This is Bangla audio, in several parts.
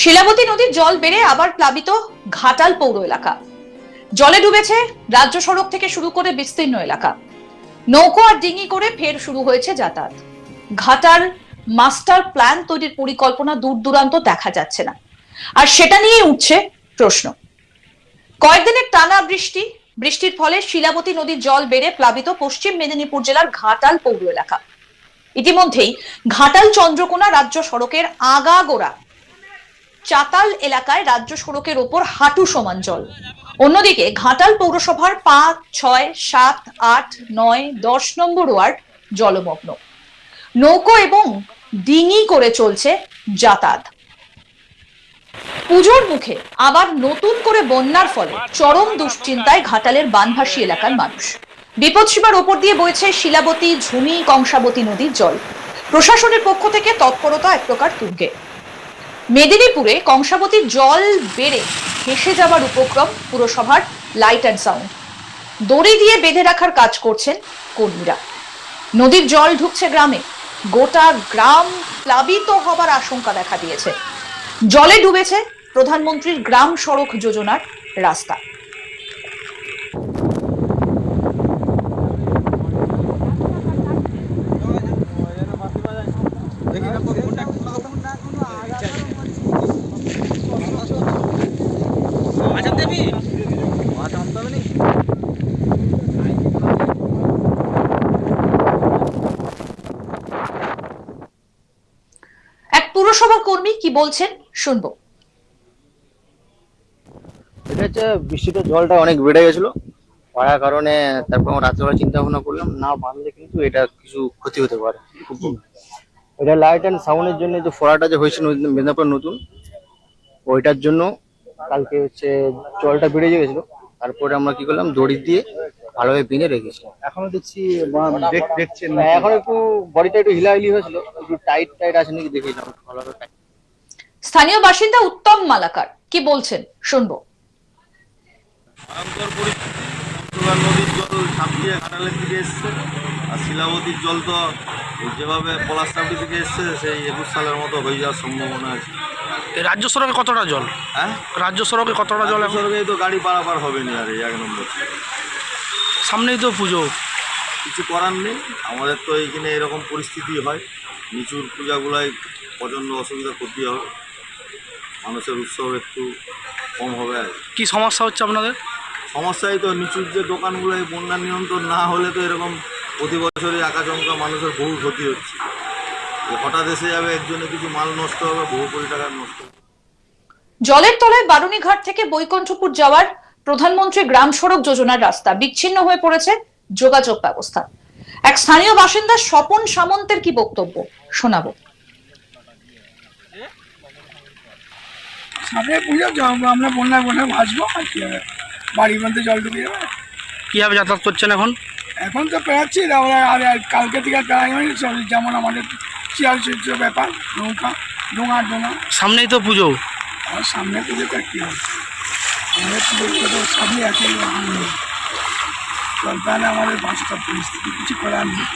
শিলাবতী নদীর জল বেড়ে আবার প্লাবিত ঘাটাল পৌর এলাকা। জলে ডুবেছে রাজ্য সড়ক থেকে শুরু করে বিস্তীর্ণ এলাকা। নৌকো আর ডিঙি করে ফের শুরু হয়েছে যাতায়াত। ঘাটাল মাস্টার প্ল্যান তৈরির পরিকল্পনা দূর দূরান্ত দেখা যাচ্ছে না, আর সেটা নিয়ে উঠছে প্রশ্ন। কয়েকদিনের টানা বৃষ্টির ফলে শিলাবতী নদীর জল বেড়ে প্লাবিত পশ্চিম মেদিনীপুর জেলার ঘাটাল পৌর এলাকা। ইতিমধ্যেই ঘাটাল চন্দ্রকোনা রাজ্য সড়কের আগাগোড়া চাতাল এলাকায় রাজ্য সড়কের ওপর হাঁটু সমান জল। অন্যদিকে ঘাটাল পৌরসভার ৫, ৬, ৭, ৮, ৯, ১০ নম্বর ওয়ার্ড জলমগ্ন। নৌকো এবং ডিঙি করে চলছে যাতায়াত। পুজোর মুখে আবার নতুন করে বন্যার ফলে চরম দুশ্চিন্তায় ঘাটালের বানভাসী এলাকার মানুষ। বিপদসীমার ওপর দিয়ে বইছে শিলাবতী, ঝুমি, কংসাবতী নদীর জল। প্রশাসনের পক্ষ থেকে তৎপরতা এক প্রকার তুঙ্গে। মেদিনীপুরে কংসাবতীর জল বেড়ে ভেসে যাবার উপক্রম পুরসভার লাইট অ্যান্ড সাউন্ড। দড়ি দিয়ে বেঁধে রাখার কাজ করছেন কর্মীরা। নদীর জল ঢুকছে গ্রামে, গোটা গ্রাম প্লাবিত হবার আশঙ্কা দেখা দিয়েছে। জলে ডুবেছে প্রধানমন্ত্রীর গ্রাম সড়ক যোজনার রাস্তা। এক পুরসভা কর্মী কি বলছেন শুনবো। এটা হচ্ছে বৃষ্টিতে জলটা অনেক বেড়ে গেছিল, বাড়ার কারণে তারপর আমরা রাত্রেবেলা চিন্তা ভাবনা করলাম না বাঁধলে কিন্তু এটা কিছু ক্ষতি হতে পারে। এটা লাইট অ্যান্ড সাউন্ডের জন্য যে ফোড়াটা যে হয়েছে মেদিনীপুর নতুন, ওইটার জন্য কালকে হচ্ছে জলটা বেড়ে গেছিল। তারপরে আমরা কি করলাম, দড়ি দিয়ে ভালোভাবে বিনে রেখেছি। এখনো দেখছি দেখছেন এখন একটু বডিটা একটু হিলাহিলি হয়েছিল, একটু টাইট টাইট আছে নাকি দেখে নিলাম ভালোভাবে। স্থানীয় বাসিন্দা উত্তম মালাকার কি বলছেন শুনবো। ভয়ঙ্কর পরিস্থিতি, নদীর জল ছাপিয়ে ঘাটালের দিকে এসছে, আর শিলাবতীর জল তো যেভাবে পলাশচাপড়ি দিকে এসছে সেই ২১ সালের মতো হয়ে যাওয়ার সম্ভাবনা আছে। রাজ্য সড়কে কতটা জল? হ্যাঁ, রাজ্য সড়কে কতটা জল? সড়কেই তো গাড়ি পারাপার হবে না। আর এই ১ নম্বর সামনেই তো পুজো, কিছু করার নেই। আমাদের তো এইখানে এরকম পরিস্থিতি হয়, নিচুর পূজাগুলাই প্রচণ্ড অসুবিধা করতে হবে, মানুষের উৎসব একটু কম হবে। আর কি সমস্যা হচ্ছে আপনাদের? সমস্যাই তো নিচুর যে দোকানগুলোয় বন্যা নিয়ন্ত্রণ না হলে তো এরকম প্রতি বছরই আকাশঙ্কা মানুষের বহু ক্ষতি হচ্ছে। হঠাৎ এসে যাবে একজনে কিছু মাল নষ্ট হবে, বহু কোটি টাকার নষ্ট। জলের তলায় বারুণীঘাট থেকে বৈকুণ্ঠপুর যাওয়ার প্রধানমন্ত্রী গ্রাম সড়ক যোজনার রাস্তা বিচ্ছিন্ন হয়ে পড়েছে যোগাযোগ ব্যবস্থা। এক স্থানীয় বাসিন্দা স্বপন সামন্তের কি বক্তব্য শোনাবো। সামনে পুজো, আমরা বন্যায় ভাসবো, আর কি হবে, বাড়ির মধ্যে জল ঢুকে যাবে। কিভাবে যাতায়াত করছেন এখন? এখন তো পেরাচ্ছি, তারপরে আর কালকে থেকে পেরাই হয়নি। যেমন আমাদের চিয়াল চিত্র ব্যাপার, নৌকা ডোঙা সামনেই তো পুজো, আর সামনে পুজোটা কি হবে, আমাদের পুজো তো সবই একই তাহলে আমাদের বাঁচটা পরিস্থিতি কিছু করার নেই।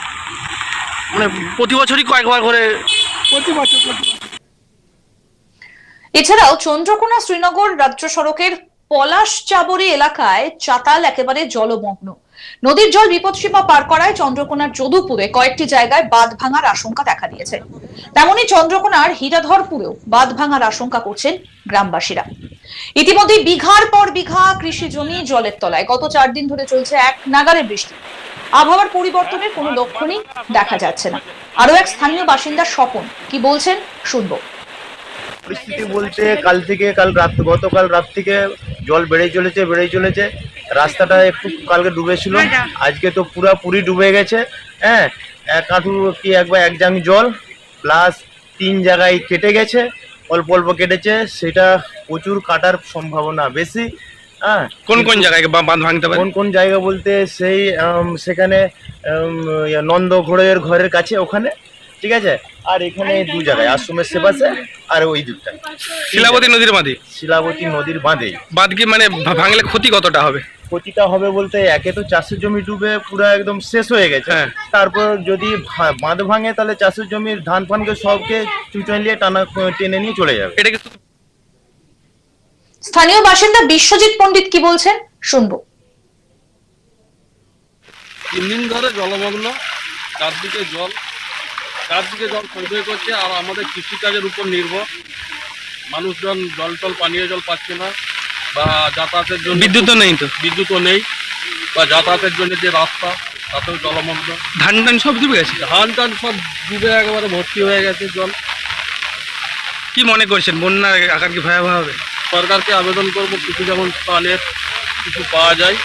মানে প্রতি বছরই কয়েকবার করে প্রতি বছর। এছাড়াও চন্দ্রকোনা শ্রীনগর রাজ্য সড়কের পলাশচাবড়ি এলাকায় চাতাল একেবারে জলমগ্ন। নদীর জল বিপদসীমা পার করায় চন্দ্রকোনার যদুপুরে কয়েকটি জায়গায় বাঁধ ভাঙার আশঙ্কা দেখা দিয়েছে। তেমনি চন্দ্রকোনার হীরাধরপুরেও বাঁধ ভাঙার আশঙ্কা করছেন গ্রামবাসীরা। ইতিমধ্যে বিঘার পর বিঘা কৃষি জমি জলের তলায়। গত ৪ দিন ধরে চলছে এক নাগারে বৃষ্টি। আবহাওয়ার পরিবর্তনের কোনো লক্ষণই দেখা যাচ্ছে না। আরো এক স্থানীয় বাসিন্দা স্বপন কি বলছেন শুনবো। পরিস্থিতি বলতে গতকাল রাত থেকে জল বেড়েই চলেছে। রাস্তাটা একটু কালকে ডুবেছিল, আজকে তো পুরোপুরি ডুবে গেছে। হ্যাঁ, এক হাঁটু কি এক জাং জল, প্লাস ৩ জায়গায় কেটে গেছে, অল্প অল্প কেটেছে, সেটা প্রচুর কাটার সম্ভাবনা বেশি। হ্যাঁ, কোন জায়গায় বাঁধ ভাঙতে পারে? কোন জায়গা বলতে সেখানে নন্দ ঘরের কাছে ওখানে, ঠিক আছে। আর এখানে ২ জায়গায়, আশ্রমের সেপাশে আর ওই দিকটায় শিলাবতী নদীর বাঁধে। বাঁধ কি মানে ভাঙলে ক্ষতি কতটা হবে? ক্ষতিটা হবে বলতে, একে তো চাষের জমি ডুবে পুরো একদম শেষ হয়ে গেছে। তারপর যদি বাঁধ ভাঙে তাহলে চাষের জমির ধান ফানকে সবকে চুচন নিয়ে টেনে নিয়ে চলে যাবে। এটা কি স্থানীয় বাসিন্দা বিশ্বজিৎ পণ্ডিত কি বলছেন শুনবো। 3 দিন ধরে জলমগ্ন, চারদিকে জল সঞ্চয় করছে। আর আমাদের কৃষিকাজের উপর নির্ভর, মানুষজন জল পানীয় জল পাচ্ছে না, বা যাতায়াতের জন্য বিদ্যুৎও নেই, বা যাতায়াতের জন্য যে রাস্তা তাতেও জলমগ্ন। ধান সব ডুবে গেছে, ধান সব ডুবে একেবারে ভর্তি হয়ে গেছে জল। কি মনে করছেন বন্যার আকার কি ভয়াবহ হবে? সরকারকে আবেদন করব কিছু যেমন ত্রাণের কিছু পাওয়া যায়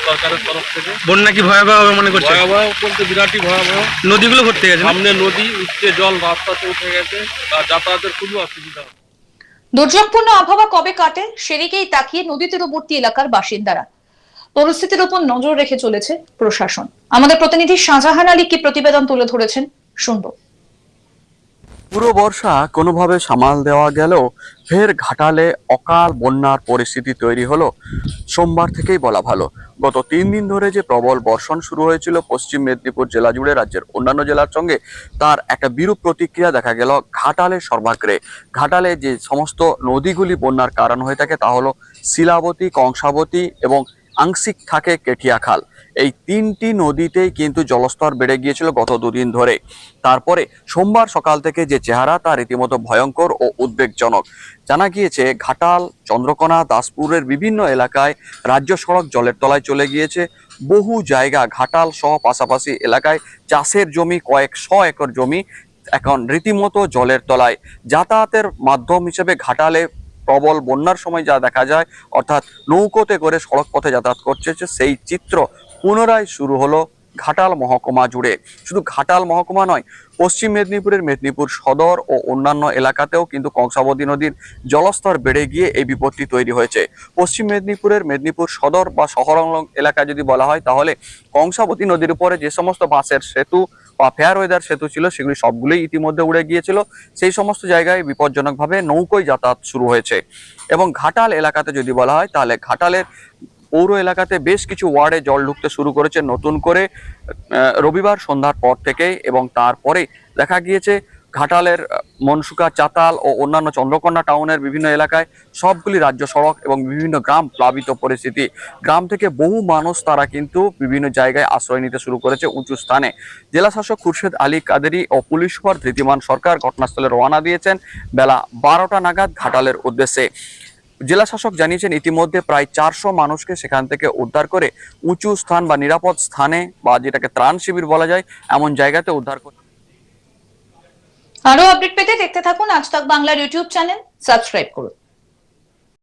সরকারের তরফ থেকে। বন্যা কি ভয়াবহ হবে মনে করছেন? ভয়াবহ বলতে বিরাটই ভয়াবহ। নদীগুলো ভর্তি গেছে, সামনে নদী, উচ্চে জল রাস্তাতে উঠে গেছে, আর যাতায়াতের খুবই অসুবিধা। দুর্যোগপূর্ণ আবহাওয়া কবে কাটে সেদিকেই তাকিয়ে নদী তীরবর্তী এলাকার বাসিন্দারা। পরিস্থিতির উপর নজর রেখে চলেছে প্রশাসন। আমাদের প্রতিনিধি শাহজাহান আলী কি প্রতিবেদন তুলে ধরেছেন শুনবো। পুরো বর্ষা কোনোভাবে সামাল দেওয়া গেলেও ফের ঘাটালে অকাল বন্যার পরিস্থিতি তৈরি হলো সোমবার থেকেই বলা ভালো। গত 3 দিন ধরে যে প্রবল বর্ষণ শুরু হয়েছিল পশ্চিম মেদিনীপুর জেলা জুড়ে রাজ্যের অন্যান্য জেলার সঙ্গে, তার একটা বিরূপ প্রতিক্রিয়া দেখা গেল ঘাটালের সর্বাগ্রে। ঘাটালে যে সমস্ত নদীগুলি বন্যার কারণ হয়ে থাকে তা হলো শিলাবতী, কংসাবতী এবং আংশিক থাকে কেঠিয়া খাল। এই 3টি নদীতেই কিন্তু জলস্তর বেড়ে গিয়েছিল গত 2 দিন ধরে। তারপরে সোমবার সকাল থেকে যে চেহারা তা রীতিমতো ভয়ঙ্কর ও উদ্বেগজনক। জানা গিয়েছে ঘাটাল, চন্দ্রকোনা, দাসপুরের বিভিন্ন এলাকায় রাজ্য সড়ক জলের তলায় চলে গিয়েছে। বহু জায়গা ঘাটাল সহ পাশাপাশি এলাকায় চাষের জমি, কয়েকশো একর জমি এখন রীতিমতো জলের তলায়। যাতায়াতের মাধ্যম হিসেবে ঘাটালে প্রবল বন্যার সময় যা দেখা যায়, অর্থাৎ নৌকোতে করে সড়ক পথে যাতায়াত করছে, সেই চিত্র পুনরায় শুরু হলো ঘাটাল মহকুমা জুড়ে। শুধু ঘাটাল মহকুমা নয়, পশ্চিম মেদিনীপুরের মেদিনীপুর সদর ও অন্যান্য এলাকাতেও কিন্তু কংসাবতী নদীর জলস্তর বেড়ে গিয়ে এই বিপত্তি তৈরি হয়েছে। পশ্চিম মেদিনীপুরের মেদিনীপুর সদর বা শহরংলগ্ন এলাকা যদি বলা হয়, তাহলে কংসাবতী নদীর উপরে যে সমস্ত বাঁশের সেতু বা ফেয়ারওয়েদার সেতু ছিল সেগুলি সবগুলোই ইতিমধ্যে উড়ে গিয়েছিল। সেই সমস্ত জায়গায় বিপজ্জনকভাবে নৌকোয় যাতায়াত শুরু হয়েছে। এবং ঘাটাল এলাকাতে যদি বলা হয়, তাহলে ঘাটালের পৌর এলাকাতে বেশ কিছু ওয়ার্ডে জল ঢুকতে শুরু করেছে নতুন করে রবিবার সন্ধ্যার পর থেকে। এবং তারপরে দেখা গিয়েছে ঘাটালের মনসুকা, চাতাল ও অন্যান্য চন্দ্রকোনা টাউনের বিভিন্ন এলাকায় সবগুলি রাজ্য সড়ক এবং বিভিন্ন গ্রাম প্লাবিত পরিস্থিতি। গ্রাম থেকে বহু মানুষ তারা কিন্তু বিভিন্ন জায়গায় আশ্রয় নিতে শুরু করেছে উঁচু স্থানে। জেলা শাসক খুরশেদ আলী কাদেরি ও পুলিশ সুপার ধৃতিমান সরকার ঘটনাস্থলে রওনা দিয়েছেন বেলা 12টা নাগাদ ঘাটালের উদ্দেশ্যে। জেলা শাসক জানিয়েছেন ইতিমধ্যে প্রায় 400 মানুষকে সেখান থেকে উদ্ধার করে উঁচু স্থান বা নিরাপদ স্থানে, বা যেটাকে ত্রাণ শিবির বলা যায়, এমন জায়গাতে উদ্ধার করে। আরো আপডেট পেতে দেখতে থাকুন আজ তাক বাংলার ইউটিউব চ্যানেল, সাবস্ক্রাইব করুন।